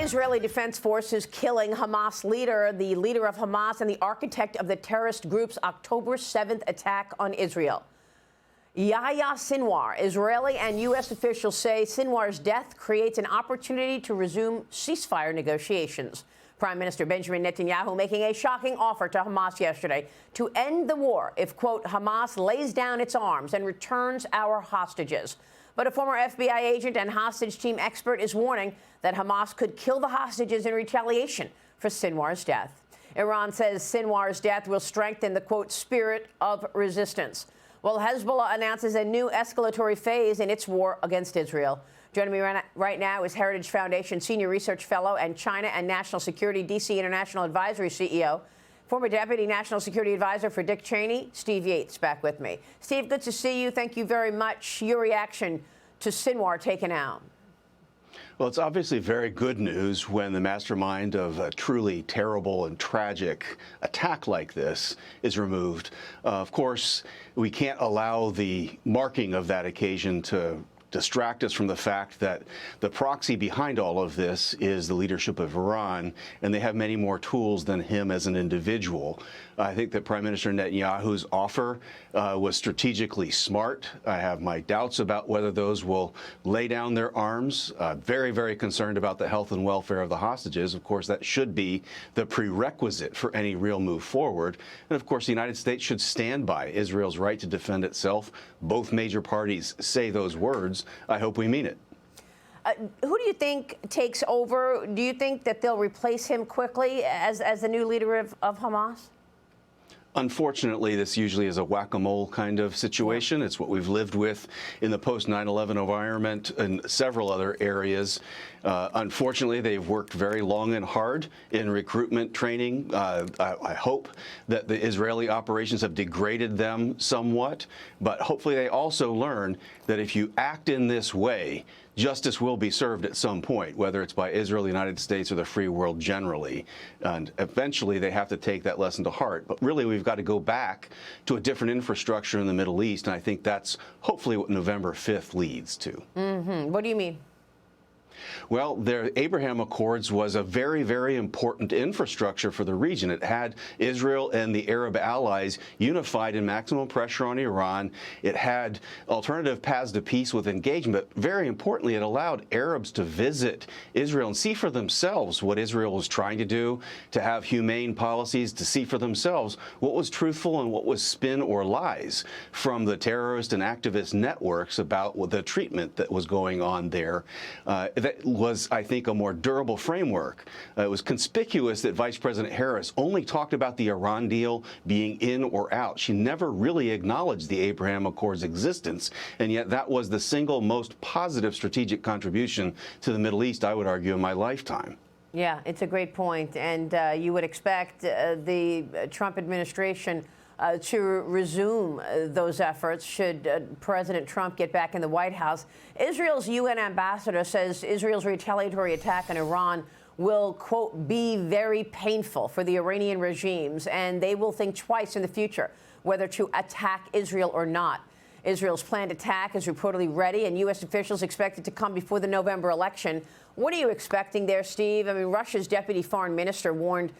Israeli Defense Forces killing Hamas leader, the leader of Hamas and the architect of the terrorist group's October 7th attack on Israel. Yahya Sinwar, Israeli and U.S. officials say Sinwar's death creates an opportunity to resume ceasefire negotiations. Prime Minister Benjamin Netanyahu making a shocking offer to Hamas yesterday to end the war if, quote, Hamas lays down its arms and returns our hostages. But a former FBI agent and hostage team expert is warning that Hamas could kill the hostages in retaliation for Sinwar's death. Iran says Sinwar's death will strengthen the, quote, spirit of resistance, while Hezbollah announces a new escalatory phase in its war against Israel. Joining me right now is Heritage Foundation Senior Research Fellow and China and National Security D.C. International Advisory CEO, former Deputy National Security Advisor for Dick Cheney, Steve Yates, back with me. Steve, good to see you. Thank you very much. Your reaction to Sinwar taken out? Well, it's obviously very good news when the mastermind of a truly terrible and tragic attack like this is removed. Of course, we can't allow the marking of that occasion to distract us from the fact that the proxy behind all of this is the leadership of Iran, and they have many more tools than him as an individual. I think that Prime Minister Netanyahu's offer was strategically smart. I have my doubts about whether those will lay down their arms. Very, very concerned about the health and welfare of the hostages. Of course, that should be the prerequisite for any real move forward. And of course, the United States should stand by Israel's right to defend itself. Both major parties say those words. I hope we mean it. Who do you think takes over? Do you think that they'll replace him quickly as the new leader of Hamas? Unfortunately, this usually is a whack-a-mole kind of situation. It's what we've lived with in the post-9/11 environment and several other areas. Unfortunately, they've worked very long and hard in recruitment training. I hope that the Israeli operations have degraded them somewhat, but hopefully they also learn that if you act in this way, justice will be served at some point, whether it's by Israel, the United States, or the free world generally. And eventually they have to take that lesson to heart. But really, we've got to go back to a different infrastructure in the Middle East. And I think that's hopefully what November 5th leads to. What do you mean? Well, the Abraham Accords was a very, very important infrastructure for the region. It had Israel and the Arab allies unified in maximum pressure on Iran. It had alternative paths to peace with engagement. But very importantly, it allowed Arabs to visit Israel and see for themselves what Israel was trying to do, to have humane policies, to see for themselves what was truthful and what was spin or lies from the terrorist and activist networks about the treatment that was going on there. That was, I think, a more durable framework. It was conspicuous that Vice President Harris only talked about the Iran deal being in or out. She never really acknowledged the Abraham Accords' existence, and yet that was the single most positive strategic contribution to the Middle East, I would argue, in my lifetime. Yeah, it's a great point, and you would expect the Trump administration to resume those efforts should President Trump get back in the White House. Israel's UN ambassador says Israel's retaliatory attack on Iran will, quote, be very painful for the Iranian regimes, and they will think twice in the future whether to attack Israel or not. Israel's planned attack is reportedly ready, and U.S. officials expect it to come before the November election. What are you expecting there, Steve? I mean, Russia's deputy foreign minister warned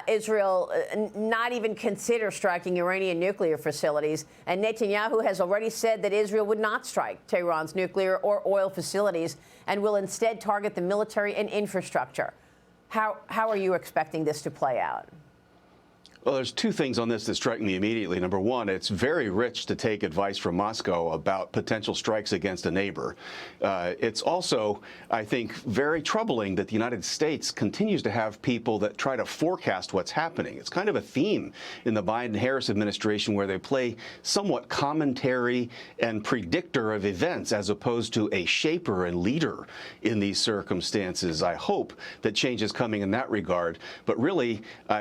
Israel not even consider striking Iranian nuclear facilities. And Netanyahu has already said that Israel would not strike Tehran's nuclear or oil facilities and will instead target the military and infrastructure. How are you expecting this to play out? Well, there's two things on this that strike me immediately. Number one, it's very rich to take advice from Moscow about potential strikes against a neighbor. It's also, I think, very troubling that the United States continues to have people that try to forecast what's happening. It's kind of a theme in the Biden-Harris administration where they play somewhat commentary and predictor of events as opposed to a shaper and leader in these circumstances. I hope that change is coming in that regard. But really,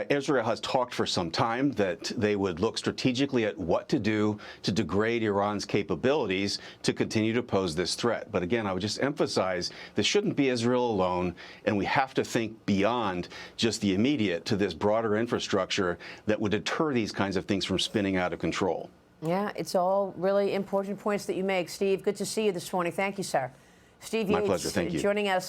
Israel has talked for some time that they would look strategically at what to do to degrade Iran's capabilities to continue to pose this threat. But again, I would just emphasize this shouldn't be Israel alone, and we have to think beyond just the immediate to this broader infrastructure that would deter these kinds of things from spinning out of control. Yeah, it's all really important points that you make. Steve, good to see you this morning. Thank you, sir. Steve Yates, my pleasure. Thank you. Joining us.